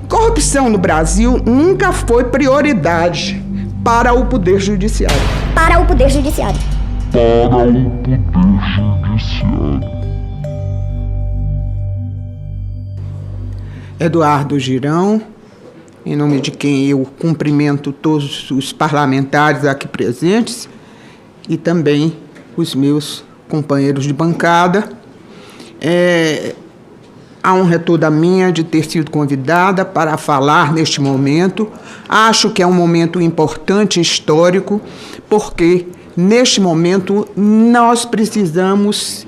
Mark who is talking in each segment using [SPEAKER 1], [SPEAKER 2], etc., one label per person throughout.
[SPEAKER 1] Corrupção no Brasil nunca foi prioridade para o Poder Judiciário.
[SPEAKER 2] Para o Poder Judiciário.
[SPEAKER 1] Eduardo Girão, em nome de quem eu cumprimento todos os parlamentares aqui presentes e também os meus companheiros de bancada. A honra é toda minha de ter sido convidada para falar neste momento. Acho que é um momento importante e histórico, porque neste momento nós precisamos,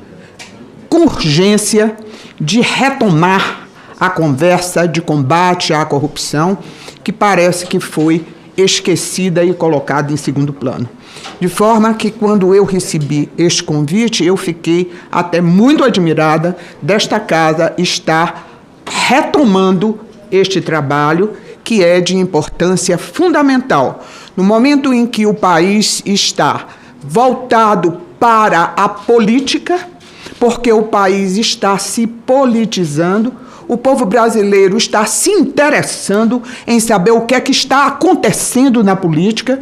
[SPEAKER 1] com urgência, de retomar a conversa de combate à corrupção, que parece que foi esquecida e colocada em segundo plano. De forma que, quando eu recebi este convite, eu fiquei até muito admirada desta casa estar retomando este trabalho, que é de importância fundamental. No momento em que o país está voltado para a política, porque o país está se politizando, o povo brasileiro está se interessando em saber o que é que está acontecendo na política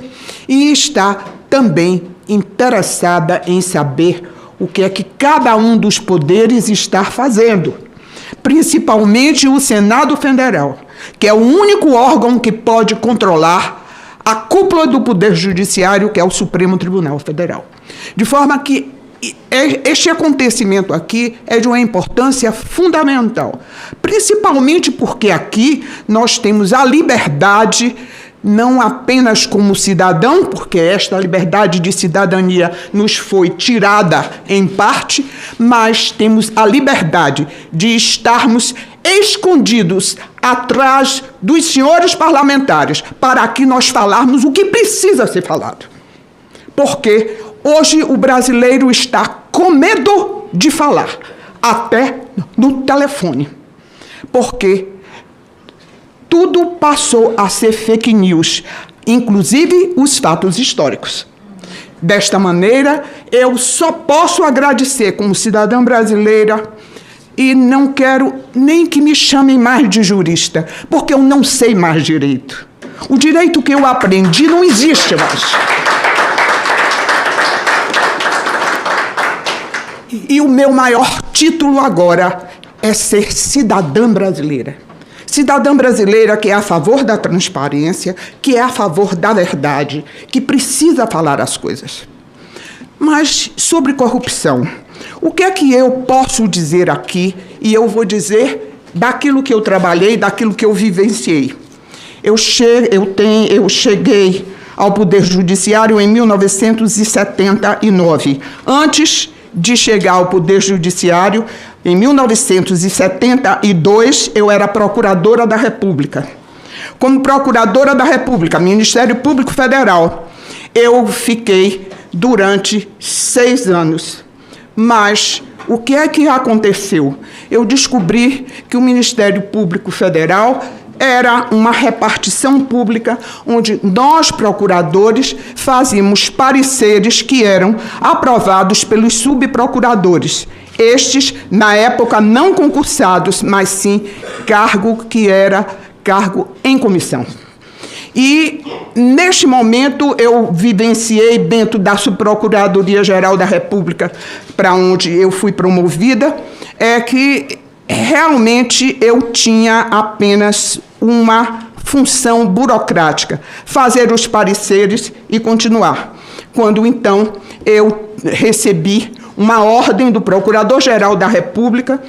[SPEAKER 1] e está também interessada em saber o que é que cada um dos poderes está fazendo, principalmente o Senado Federal, que é o único órgão que pode controlar a cúpula do Poder Judiciário, que é o Supremo Tribunal Federal. De forma que este acontecimento aqui é de uma importância fundamental, principalmente porque aqui nós temos a liberdade, não apenas como cidadão, porque esta liberdade de cidadania nos foi tirada em parte, mas temos a liberdade de estarmos escondidos atrás dos senhores parlamentares, para que nós falarmos o que precisa ser falado. Porque hoje o brasileiro está com medo de falar, até no telefone, porque tudo passou a ser fake news, inclusive os fatos históricos. Desta maneira, eu só posso agradecer como cidadã brasileira e não quero nem que me chamem mais de jurista, porque eu não sei mais direito. O direito que eu aprendi não existe mais. E o meu maior título agora é ser cidadã brasileira. Cidadã brasileira que é a favor da transparência, que é a favor da verdade, que precisa falar as coisas. Mas sobre corrupção, o que é que eu posso dizer aqui? E eu vou dizer daquilo que eu trabalhei, daquilo que eu vivenciei. Eu cheguei ao Poder Judiciário em 1979. Antes de chegar ao Poder Judiciário, em 1972, eu era procuradora da República. Como procuradora da República, Ministério Público Federal, eu fiquei durante 6 anos. Mas o que é que aconteceu? Eu descobri que o Ministério Público Federal era uma repartição pública onde nós, procuradores, fazíamos pareceres que eram aprovados pelos subprocuradores. Estes, na época, não concursados, mas sim cargo que era cargo em comissão. E, neste momento, eu vivenciei dentro da Subprocuradoria-Geral da República, para onde eu fui promovida, que realmente eu tinha apenas uma função burocrática, fazer os pareceres e continuar. Quando, então, eu recebi uma ordem do Procurador-Geral da República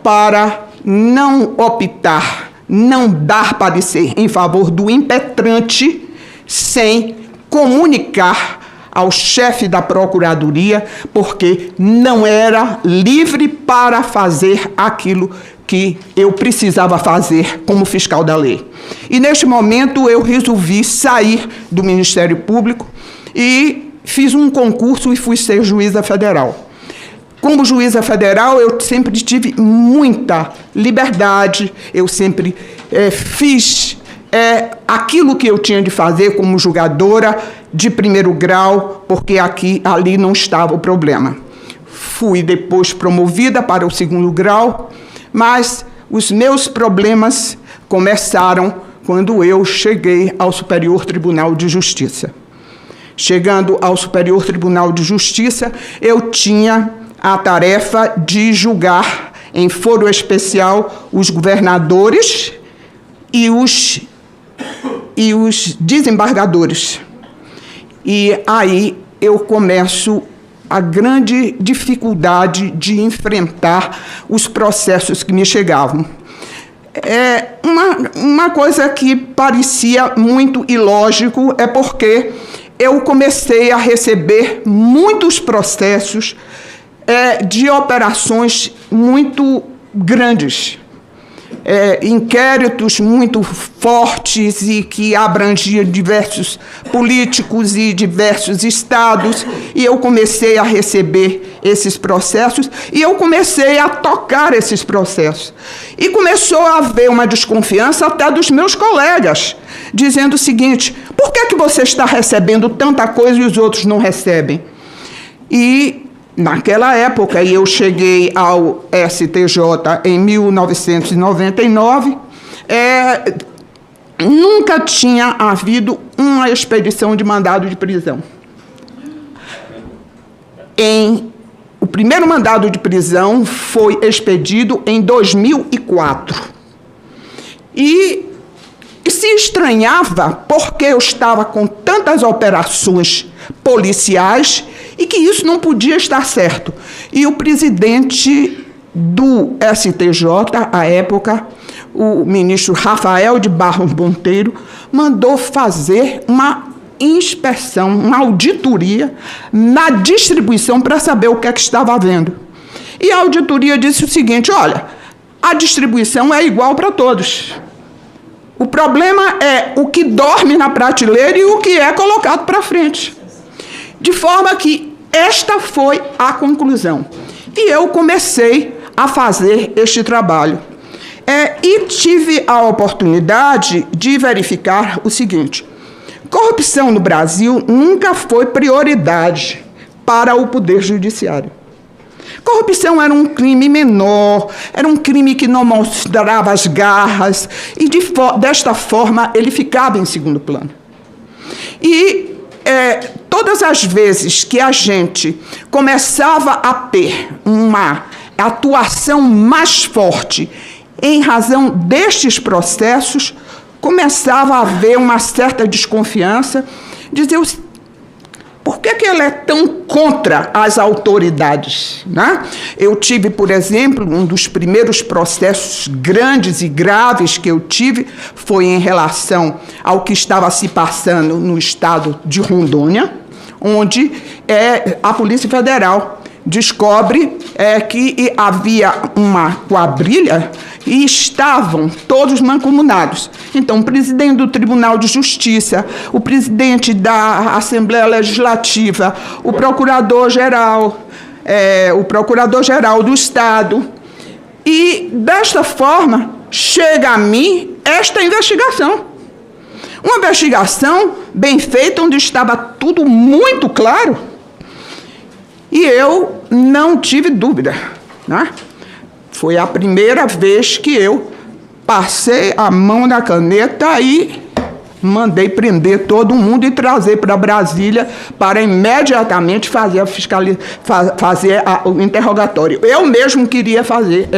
[SPEAKER 1] para não optar, não dar parecer em favor do impetrante sem comunicar ao chefe da Procuradoria, porque não era livre para fazer aquilo que eu precisava fazer como fiscal da lei. E, neste momento, eu resolvi sair do Ministério Público e fiz um concurso e fui ser juíza federal. Como juíza federal, eu sempre tive muita liberdade, eu sempre fiz aquilo que eu tinha de fazer como julgadora de primeiro grau, porque ali não estava o problema. Fui depois promovida para o segundo grau, mas os meus problemas começaram quando eu cheguei ao Superior Tribunal de Justiça. Chegando ao Superior Tribunal de Justiça, eu tinha a tarefa de julgar em foro especial os governadores e os desembargadores. E aí eu começo a grande dificuldade de enfrentar os processos que me chegavam. Uma coisa que parecia muito ilógico é porque eu comecei a receber muitos processos de operações muito grandes, inquéritos muito fortes e que abrangiam diversos políticos e diversos estados, e eu comecei a receber esses processos e eu comecei a tocar esses processos. E começou a haver uma desconfiança até dos meus colegas, dizendo o seguinte: por que você está recebendo tanta coisa e os outros não recebem? E naquela época, eu cheguei ao STJ em 1999, nunca tinha havido uma expedição de mandado de prisão. O primeiro mandado de prisão foi expedido em 2004. E se estranhava porque eu estava com tantas operações policiais e que isso não podia estar certo. E o presidente do STJ, à época, o ministro Rafael de Barros Monteiro, mandou fazer uma inspeção, uma auditoria na distribuição para saber o que é que estava havendo. E a auditoria disse o seguinte: olha, a distribuição é igual para todos. O problema é o que dorme na prateleira e o que é colocado para frente. De forma que esta foi a conclusão. E eu comecei a fazer este trabalho. E tive a oportunidade de verificar o seguinte: corrupção no Brasil nunca foi prioridade para o Poder Judiciário. Corrupção era um crime menor, era um crime que não mostrava as garras, e desta forma ele ficava em segundo plano. E todas as vezes que a gente começava a ter uma atuação mais forte em razão destes processos, começava a haver uma certa desconfiança, dizer: por que ele é tão contra as autoridades, né? Eu tive, por exemplo, um dos primeiros processos grandes e graves que eu tive foi em relação ao que estava se passando no estado de Rondônia, onde a Polícia Federal descobre que havia uma quadrilha e estavam todos mancomunados. Então, o presidente do Tribunal de Justiça, o presidente da Assembleia Legislativa, o procurador-geral do Estado. E, desta forma, chega a mim esta investigação. Uma investigação bem feita, onde estava tudo muito claro. E eu não tive dúvida, né? Foi a primeira vez que eu passei a mão na caneta e mandei prender todo mundo e trazer para Brasília para imediatamente fazer o interrogatório. Eu mesmo queria fazer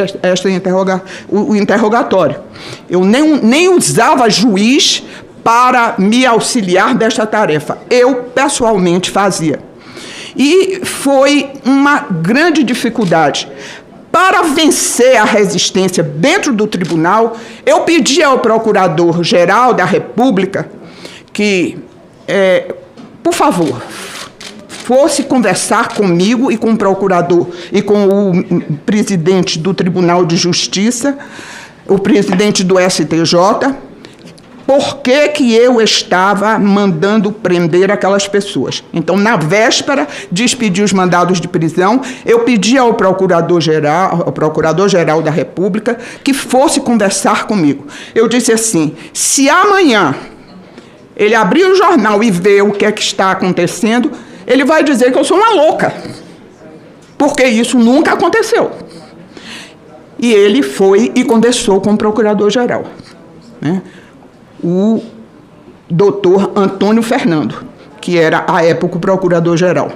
[SPEAKER 1] o interrogatório. Eu nem usava juiz para me auxiliar desta tarefa. Eu, pessoalmente, fazia. E foi uma grande dificuldade. Para vencer a resistência dentro do tribunal, eu pedi ao Procurador-Geral da República que, por favor, fosse conversar comigo e com o procurador e com o presidente do Tribunal de Justiça, o presidente do STJ, por que eu estava mandando prender aquelas pessoas. Então, na véspera de expedir os mandados de prisão, eu pedi ao Procurador-Geral da República que fosse conversar comigo. Eu disse assim: se amanhã ele abrir o jornal e ver o que é que está acontecendo, ele vai dizer que eu sou uma louca, porque isso nunca aconteceu. E ele foi e conversou com o Procurador-Geral. né, o doutor Antônio Fernando, que era, à época, o procurador-geral.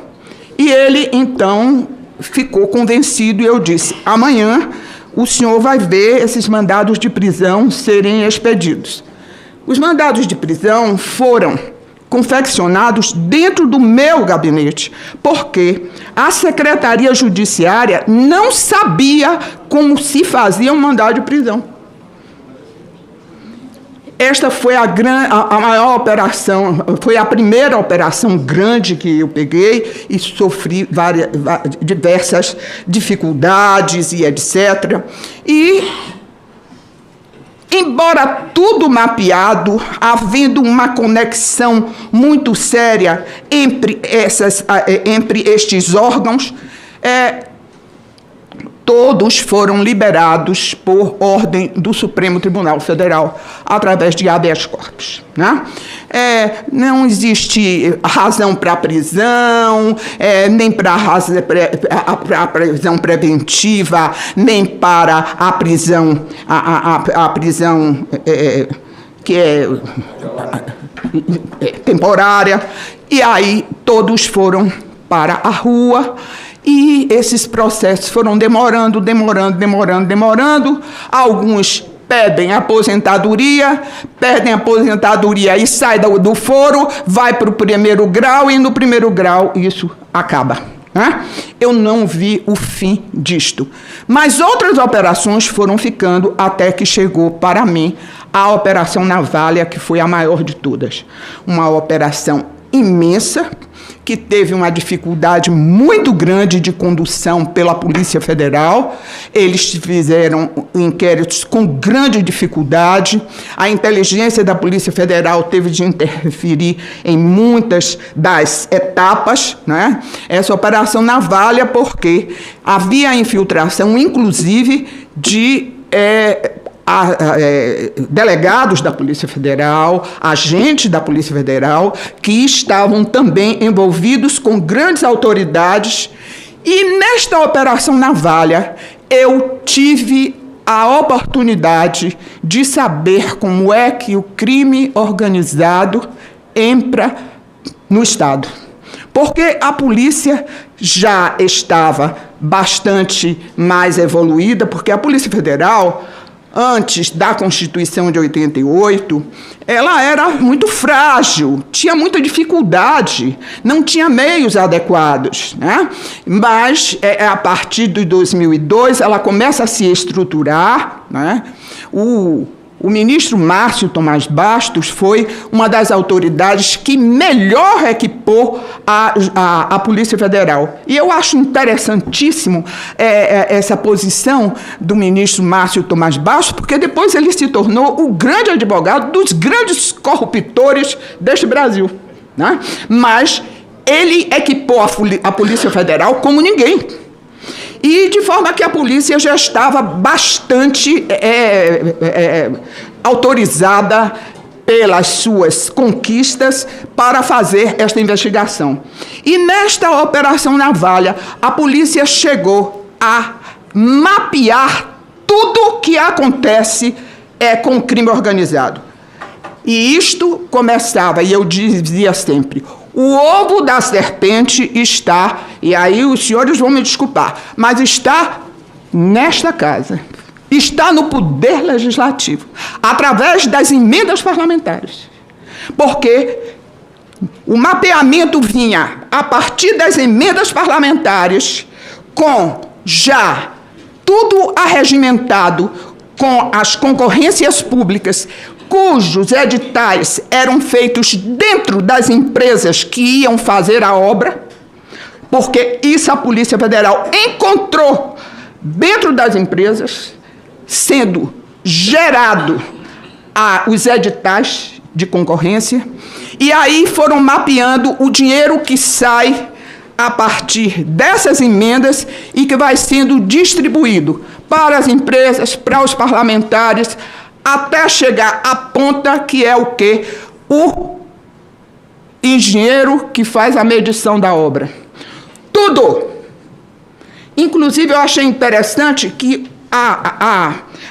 [SPEAKER 1] E ele, então, ficou convencido e eu disse: amanhã o senhor vai ver esses mandados de prisão serem expedidos. Os mandados de prisão foram confeccionados dentro do meu gabinete, porque a Secretaria Judiciária não sabia como se fazia um mandado de prisão. Esta foi a maior operação, foi a primeira operação grande que eu peguei e sofri diversas dificuldades e etc. E, embora tudo mapeado, havendo uma conexão muito séria entre estes órgãos, todos foram liberados por ordem do Supremo Tribunal Federal, através de habeas corpus, né? Não existe razão para a prisão, nem para a prisão preventiva, nem para a prisão, a prisão que é temporária. E aí todos foram para a rua. E esses processos foram demorando. Alguns pedem aposentadoria, perdem aposentadoria e sai do foro, vai para o primeiro grau e no primeiro grau isso acaba, né? Eu não vi o fim disto. Mas outras operações foram ficando até que chegou para mim a Operação Navalha, que foi a maior de todas. Uma operação imensa, que teve uma dificuldade muito grande de condução pela Polícia Federal. Eles fizeram inquéritos com grande dificuldade. A inteligência da Polícia Federal teve de interferir em muitas das etapas, né? Essa Operação Navalha, porque havia infiltração, inclusive, de delegados da Polícia Federal, agentes da Polícia Federal, que estavam também envolvidos com grandes autoridades. E nesta Operação Navalha, eu tive a oportunidade de saber como é que o crime organizado entra no Estado. Porque a polícia já estava bastante mais evoluída, porque a Polícia Federal, antes da Constituição de 88, ela era muito frágil, tinha muita dificuldade, não tinha meios adequados, né? Mas, a partir de 2002, ela começa a se estruturar, né? O ministro Márcio Tomás Bastos foi uma das autoridades que melhor equipou a Polícia Federal. E eu acho interessantíssimo essa posição do ministro Márcio Tomás Bastos, porque depois ele se tornou o grande advogado dos grandes corruptores deste Brasil, né? Mas ele equipou a Polícia Federal como ninguém. E de forma que a polícia já estava bastante autorizada pelas suas conquistas para fazer esta investigação. E nesta Operação Navalha, a polícia chegou a mapear tudo o que acontece com o crime organizado. E isto começava, e eu dizia sempre, o ovo da serpente está, e aí os senhores vão me desculpar, mas está nesta casa, está no Poder Legislativo, através das emendas parlamentares. Porque o mapeamento vinha a partir das emendas parlamentares, com já tudo arregimentado com as concorrências públicas, cujos editais eram feitos dentro das empresas que iam fazer a obra, porque isso a Polícia Federal encontrou dentro das empresas, sendo gerado os editais de concorrência, e aí foram mapeando o dinheiro que sai a partir dessas emendas e que vai sendo distribuído para as empresas, para os parlamentares, até chegar à ponta que é o quê? O engenheiro que faz a medição da obra. Tudo! Inclusive, eu achei interessante que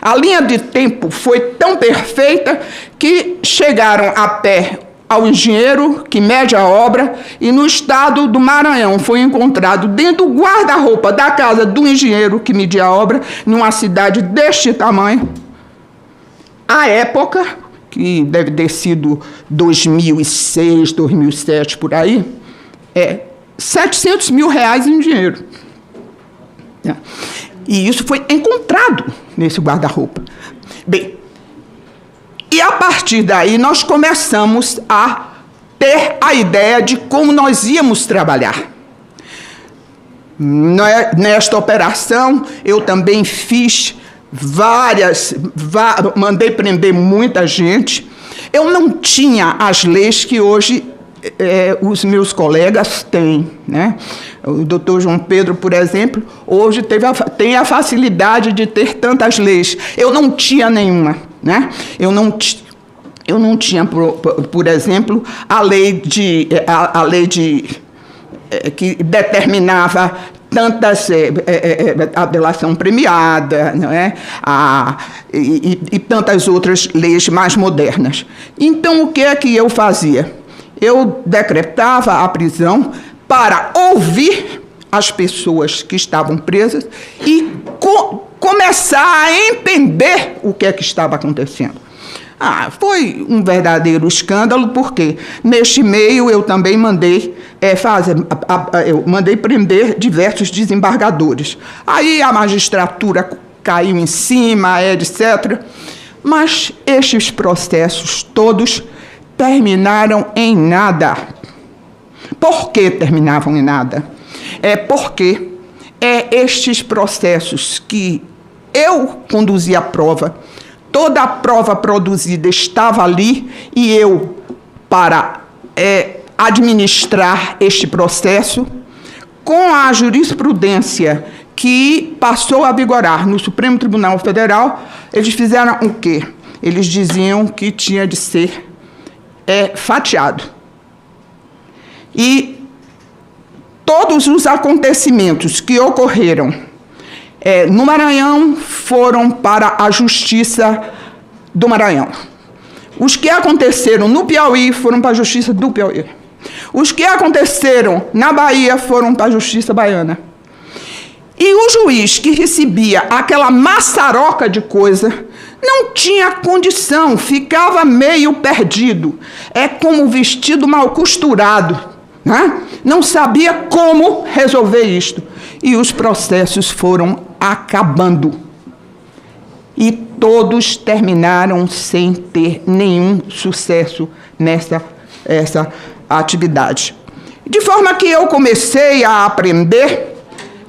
[SPEAKER 1] a linha de tempo foi tão perfeita que chegaram até ao engenheiro que mede a obra, e no estado do Maranhão foi encontrado dentro do guarda-roupa da casa do engenheiro que media a obra, numa cidade deste tamanho, à época, que deve ter sido 2006, 2007, por aí, R$700 mil em dinheiro. E isso foi encontrado nesse guarda-roupa. Bem, e a partir daí nós começamos a ter a ideia de como nós íamos trabalhar. Nesta operação, eu também fiz mandei prender muita gente. Eu não tinha as leis que hoje os meus colegas têm, né? O doutor João Pedro, por exemplo, hoje tem a facilidade de ter tantas leis. Eu não tinha nenhuma, né? Eu não tinha, por exemplo, a lei que determinava tantas a delação premiada, não é? E tantas outras leis mais modernas. Então, o que é que eu fazia? Eu decretava a prisão para ouvir as pessoas que estavam presas e começar a entender o que é que estava acontecendo. Foi um verdadeiro escândalo, porque neste meio eu também mandei prender diversos desembargadores. Aí a magistratura caiu em cima, etc. Mas estes processos todos terminaram em nada. Por que terminavam em nada? Porque estes processos que eu conduzi a prova, toda a prova produzida estava ali, e eu, para administrar este processo, com a jurisprudência que passou a vigorar no Supremo Tribunal Federal, eles fizeram o quê? Eles diziam que tinha de ser fatiado. E todos os acontecimentos que ocorreram no Maranhão foram para a Justiça do Maranhão. Os que aconteceram no Piauí foram para a Justiça do Piauí. Os que aconteceram na Bahia foram para a Justiça Baiana. E o juiz que recebia aquela maçaroca de coisa não tinha condição, ficava meio perdido. É como vestido mal costurado, né? Não sabia como resolver isto. E os processos foram acabando. E todos terminaram sem ter nenhum sucesso nessa atividade. De forma que eu comecei a aprender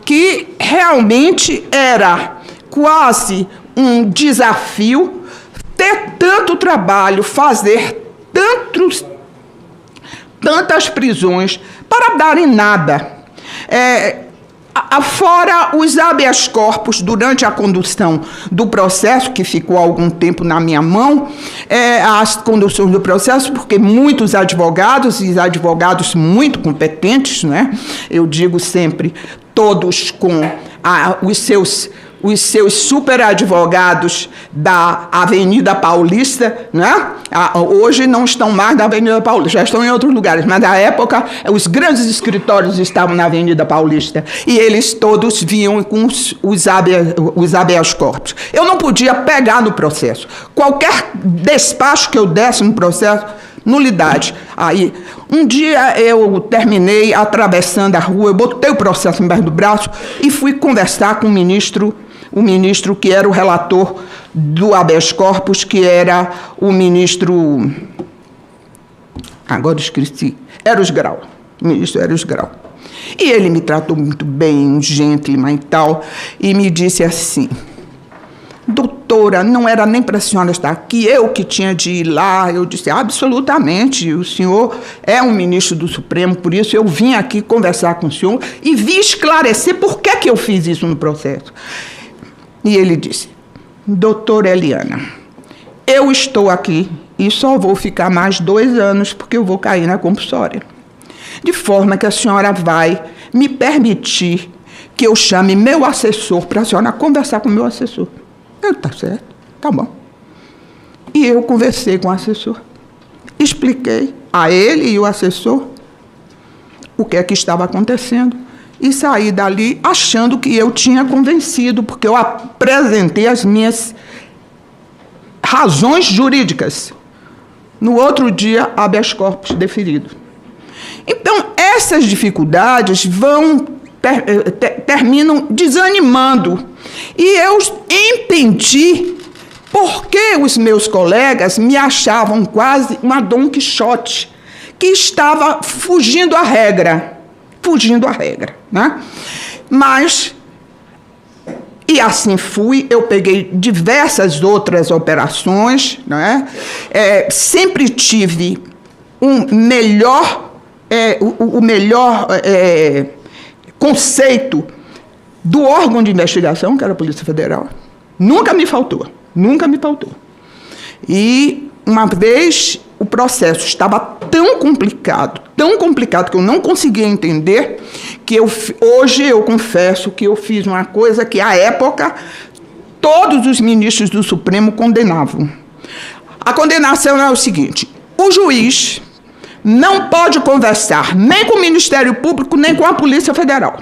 [SPEAKER 1] que realmente era quase um desafio ter tanto trabalho, fazer tantas prisões para dar em nada. Fora os habeas corpus durante a condução do processo, que ficou algum tempo na minha mão, as conduções do processo, porque muitos advogados, e advogados muito competentes, né? Eu digo sempre, todos com os seus superadvogados da Avenida Paulista, né? Hoje não estão mais na Avenida Paulista, já estão em outros lugares, mas na época os grandes escritórios estavam na Avenida Paulista, e eles todos vinham com os habeas corpus. Eu não podia pegar no processo. Qualquer despacho que eu desse no processo, nulidade. Aí, um dia eu terminei atravessando a rua, eu botei o processo embaixo do braço e fui conversar com o ministro que era o relator do habeas corpus, que era o ministro... Agora esqueci. Eros Grau. O ministro Eros Grau. E ele me tratou muito bem, um gentleman e tal, e me disse assim: doutora, não era nem para a senhora estar aqui, eu que tinha de ir lá. Eu disse: absolutamente, o senhor é um ministro do Supremo, por isso eu vim aqui conversar com o senhor e vim esclarecer por que eu fiz isso no processo. E ele disse: doutora Eliana, eu estou aqui e só vou ficar mais 2 anos porque eu vou cair na compulsória. De forma que a senhora vai me permitir que eu chame meu assessor para a senhora conversar com o meu assessor. Eu, tá certo, tá bom. E eu conversei com o assessor. Expliquei a ele e o assessor o que é que estava acontecendo e saí dali achando que eu tinha convencido, porque eu apresentei as minhas razões jurídicas. No outro dia, habeas corpus deferido. Então, essas dificuldades terminam desanimando. E eu entendi por que os meus colegas me achavam quase uma Dom Quixote, que estava fugindo à regra. Fugindo à regra, né? Mas, e assim fui, eu peguei diversas outras operações, né? Sempre tive o melhor conceito do órgão de investigação, que era a Polícia Federal. Nunca me faltou, nunca me faltou. E uma vez o processo estava tão complicado que eu não conseguia entender, que hoje eu confesso que eu fiz uma coisa que, à época, todos os ministros do Supremo condenavam. A condenação é o seguinte: o juiz não pode conversar nem com o Ministério Público, nem com a Polícia Federal.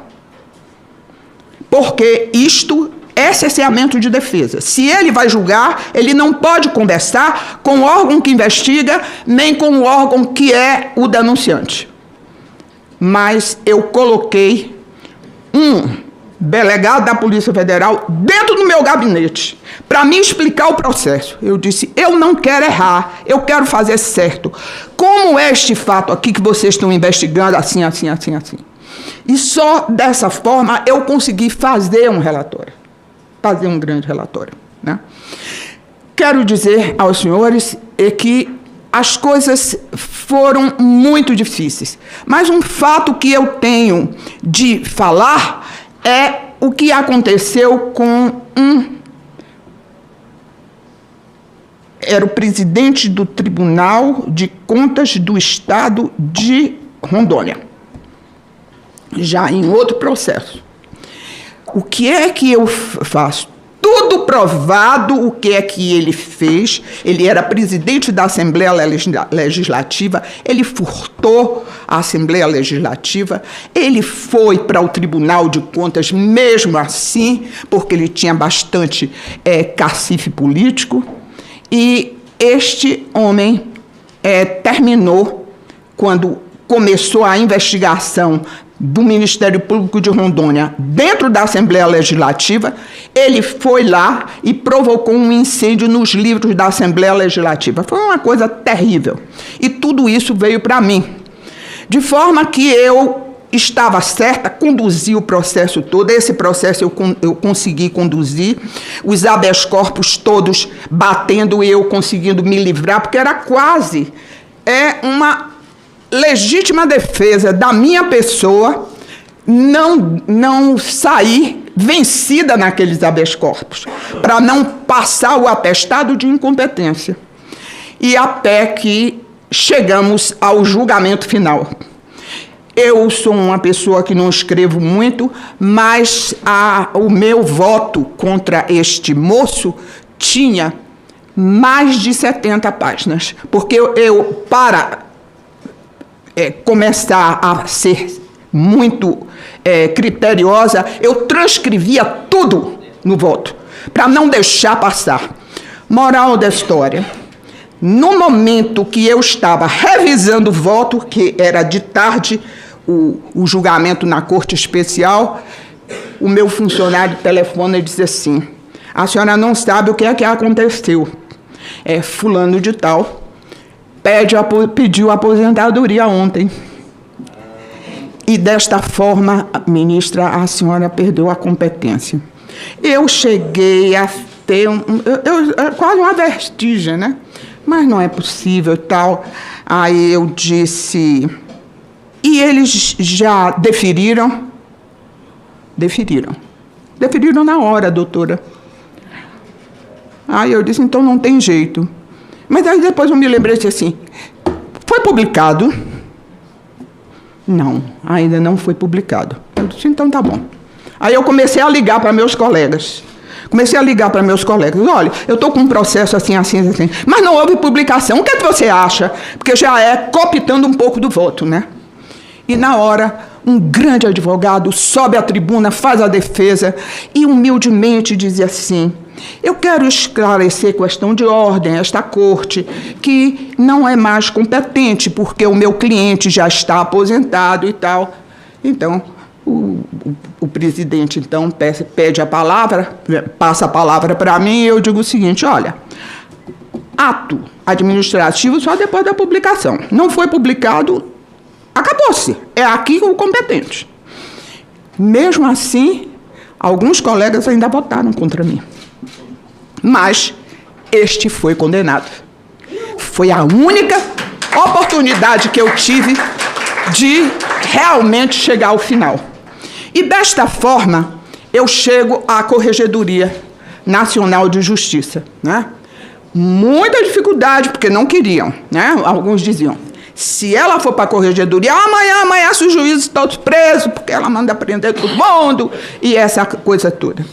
[SPEAKER 1] Porque isto é cerceamento de defesa. Se ele vai julgar, ele não pode conversar com o órgão que investiga, nem com o órgão que é o denunciante. Mas eu coloquei um delegado da Polícia Federal dentro do meu gabinete para me explicar o processo. Eu disse: eu não quero errar, eu quero fazer certo. Como é este fato aqui que vocês estão investigando, assim, assim, assim, assim. E só dessa forma eu consegui fazer um relatório. Fazer um grande relatório, né? Quero dizer aos senhores que as coisas foram muito difíceis. Mas um fato que eu tenho de falar é o que aconteceu com era o presidente do Tribunal de Contas do Estado de Rondônia, já em outro processo. O que é que eu faço? Tudo provado o que é que ele fez. Ele era presidente da Assembleia Legislativa, ele furtou a Assembleia Legislativa, ele foi para o Tribunal de Contas mesmo assim, porque ele tinha bastante cacife político. E este homem terminou, quando começou a investigação do Ministério Público de Rondônia dentro da Assembleia Legislativa, ele foi lá e provocou um incêndio nos livros da Assembleia Legislativa. Foi uma coisa terrível. E tudo isso veio para mim. De forma que eu estava certa, conduzi o processo todo. Esse processo eu consegui conduzir, os habeas corpus todos batendo e eu conseguindo me livrar, porque era quase uma legítima defesa da minha pessoa não sair vencida naqueles habeas corpus, para não passar o atestado de incompetência. E até que chegamos ao julgamento final. Eu sou uma pessoa que não escrevo muito, mas o meu voto contra este moço tinha mais de 70 páginas, porque eu para começar a ser muito criteriosa, eu transcrevia tudo no voto, para não deixar passar. Moral da história: no momento que eu estava revisando o voto, que era de tarde, o julgamento na Corte Especial, o meu funcionário telefona e diz assim: a senhora não sabe o que é que aconteceu. Fulano de tal pediu aposentadoria ontem. E desta forma, ministra, a senhora perdeu a competência. Eu cheguei a ter quase uma vertigem, né? Mas não é possível e tal. Aí eu disse: e eles já deferiram? Deferiram. Deferiram na hora, doutora. Aí eu disse: então não tem jeito. Mas aí depois eu me lembrei assim: foi publicado? Não, ainda não foi publicado. Eu disse: então tá bom. Aí eu comecei a ligar para meus colegas. Olha, eu estou com um processo assim, mas não houve publicação. O que é que você acha? Porque já é cooptando um pouco do voto, né? E na hora, um grande advogado sobe à tribuna, faz a defesa e humildemente diz assim: eu quero esclarecer questão de ordem, esta corte, que não é mais competente, porque o meu cliente já está aposentado e tal. Então, o presidente, então, pede a palavra, passa a palavra para mim, e eu digo o seguinte: olha, ato administrativo só depois da publicação. Não foi publicado, acabou-se. É aqui o competente. Mesmo assim, alguns colegas ainda votaram contra mim. Mas este foi condenado. Foi a única oportunidade que eu tive de realmente chegar ao final. E desta forma, eu chego à Corregedoria Nacional de Justiça, né? Muita dificuldade, porque não queriam, né? Alguns diziam: se ela for para a Corregedoria, amanhã amanhece os juízes todos presos, porque ela manda prender todo mundo, e essa coisa toda.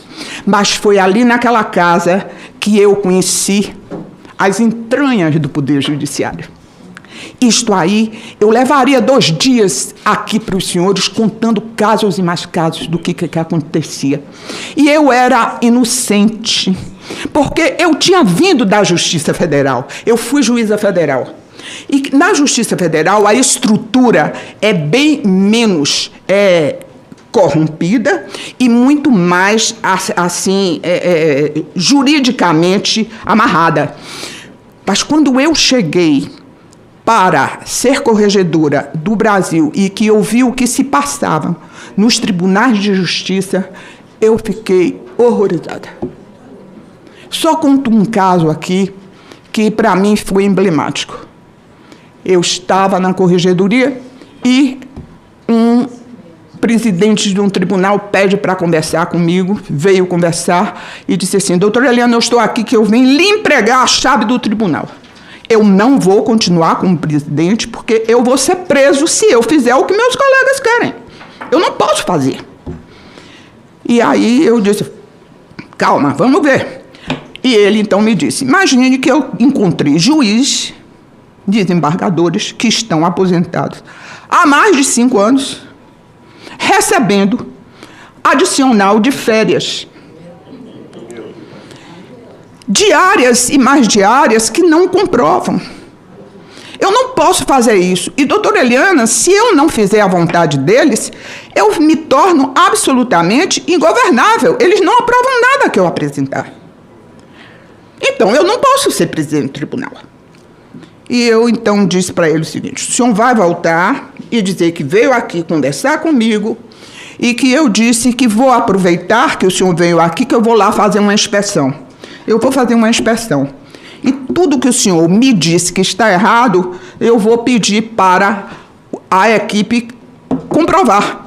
[SPEAKER 1] Mas foi ali naquela casa que eu conheci as entranhas do Poder Judiciário. Isto aí, eu levaria 2 dias aqui para os senhores contando casos e mais casos do que acontecia. E eu era inocente, porque eu tinha vindo da Justiça Federal, eu fui juíza federal. E na Justiça Federal, a estrutura é bem menos corrompida e muito mais, assim, juridicamente amarrada. Mas quando eu cheguei para ser corregedora do Brasil e que eu vi o que se passava nos tribunais de justiça, eu fiquei horrorizada. Só conto um caso aqui que para mim foi emblemático. Eu estava na corregedoria e um presidente de um tribunal pede para conversar comigo, veio conversar e disse assim: doutora Eliana, eu estou aqui que eu vim lhe entregar a chave do tribunal. Eu não vou continuar como presidente porque eu vou ser preso se eu fizer o que meus colegas querem. Eu não posso fazer. E aí eu disse: calma, vamos ver. E ele então me disse: imagine que eu encontrei juiz, desembargadores que estão aposentados há mais de 5 anos, recebendo adicional de férias. Diárias e mais diárias que não comprovam. Eu não posso fazer isso. E, doutora Eliana, se eu não fizer a vontade deles, eu me torno absolutamente ingovernável. Eles não aprovam nada que eu apresentar. Então, eu não posso ser presidente do tribunal. E eu, então, disse para ele o seguinte: o senhor vai voltar e dizer que veio aqui conversar comigo e que eu disse que vou aproveitar que o senhor veio aqui, que eu vou lá fazer uma inspeção. Eu vou fazer uma inspeção. E tudo que o senhor me disse que está errado, eu vou pedir para a equipe comprovar.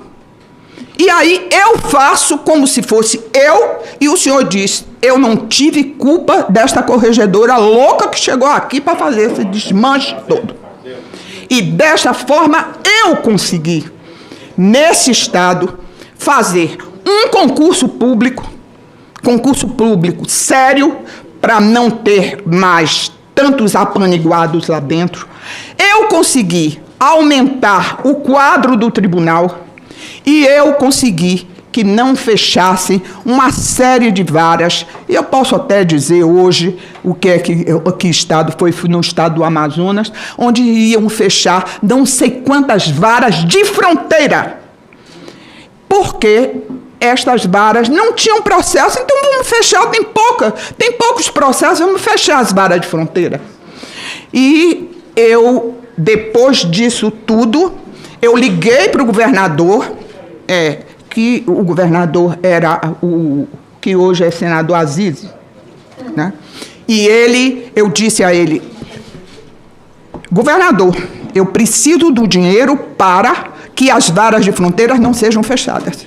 [SPEAKER 1] E aí eu faço como se fosse eu, e o senhor diz: eu não tive culpa desta corregedora louca que chegou aqui para fazer esse desmanche todo. E desta forma eu consegui, nesse estado, fazer um concurso público sério, para não ter mais tantos apaniguados lá dentro. Eu consegui aumentar o quadro do tribunal e eu consegui que não fechasse uma série de varas. E eu posso até dizer hoje o que estado foi no estado do Amazonas, onde iam fechar não sei quantas varas de fronteira, porque estas varas não tinham processo. Então vamos fechar, tem poucos processos, vamos fechar as varas de fronteira. E eu, depois disso tudo, eu liguei para o governador, que o governador era o que hoje é senador Aziz, né? E eu disse a ele: governador, eu preciso do dinheiro para que as varas de fronteiras não sejam fechadas.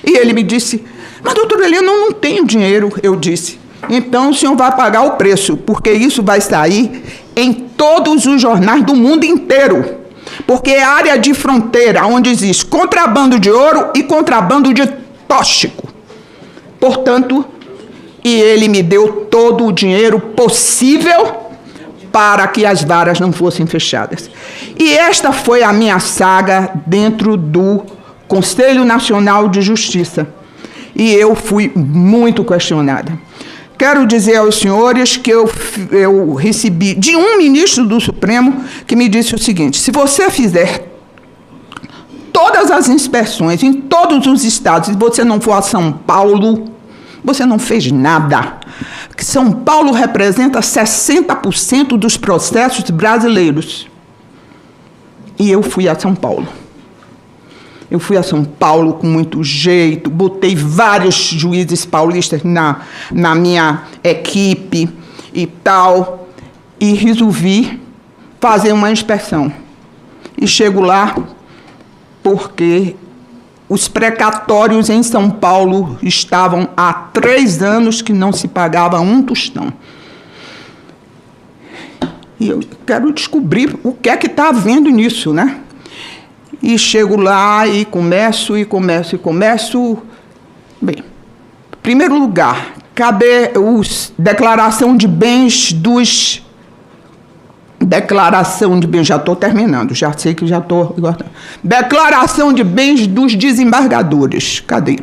[SPEAKER 1] E ele me disse: mas, doutora Eliana, eu não tenho dinheiro. Eu disse: então o senhor vai pagar o preço, porque isso vai sair em todos os jornais do mundo inteiro. Porque é área de fronteira, onde existe contrabando de ouro e contrabando de tóxico. Portanto, e ele me deu todo o dinheiro possível para que as varas não fossem fechadas. E esta foi a minha saga dentro do Conselho Nacional de Justiça. E eu fui muito questionada. Quero dizer aos senhores que eu recebi de um ministro do Supremo que me disse o seguinte: se você fizer todas as inspeções em todos os estados e você não for a São Paulo, você não fez nada. Que São Paulo representa 60% dos processos brasileiros. E eu fui a São Paulo. Eu fui a São Paulo com muito jeito, botei vários juízes paulistas na minha equipe e tal, e resolvi fazer uma inspeção. E chego lá porque os precatórios em São Paulo estavam há 3 anos que não se pagava um tostão. E eu quero descobrir o que é que está havendo nisso, né? E chego lá e começo. Bem, em primeiro lugar, cabe declaração de bens dos... Declaração de bens, já estou terminando, já sei que já estou... Declaração de bens dos desembargadores. Cadê?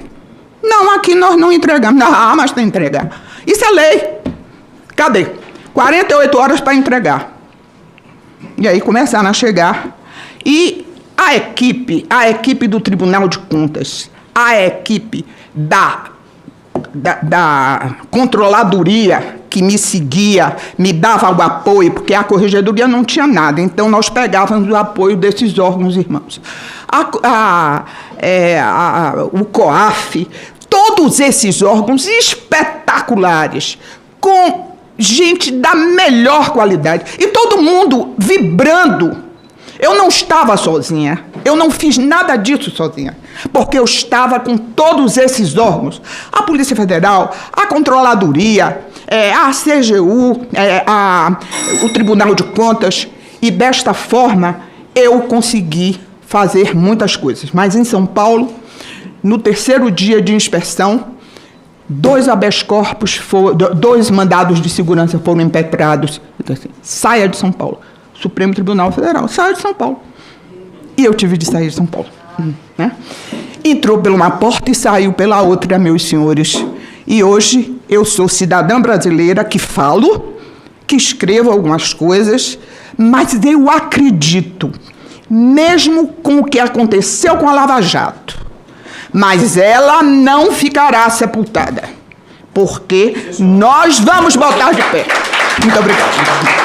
[SPEAKER 1] Não, aqui nós não entregamos. Não, mas tem que entregar. Isso é lei. Cadê? 48 horas para entregar. E aí começaram a chegar. E a equipe do Tribunal de Contas, a equipe da controladoria que me seguia, me dava o apoio, porque a corregedoria não tinha nada, então nós pegávamos o apoio desses órgãos irmãos. O COAF, todos esses órgãos espetaculares, com gente da melhor qualidade, e todo mundo vibrando. Eu não estava sozinha, eu não fiz nada disso sozinha, porque eu estava com todos esses órgãos, a Polícia Federal, a Controladoria, a CGU, o Tribunal de Contas, e desta forma eu consegui fazer muitas coisas. Mas em São Paulo, no 3º dia de inspeção, 2 habeas corpus, 2 mandados de segurança foram impetrados. Então, assim, saia de São Paulo. Supremo Tribunal Federal, saia de São Paulo. E eu tive de sair de São Paulo. Né? Entrou por uma porta e saiu pela outra, meus senhores. E hoje eu sou cidadã brasileira que falo, que escrevo algumas coisas, mas eu acredito, mesmo com o que aconteceu com a Lava Jato, mas ela não ficará sepultada, porque nós vamos botar de pé. Muito obrigada.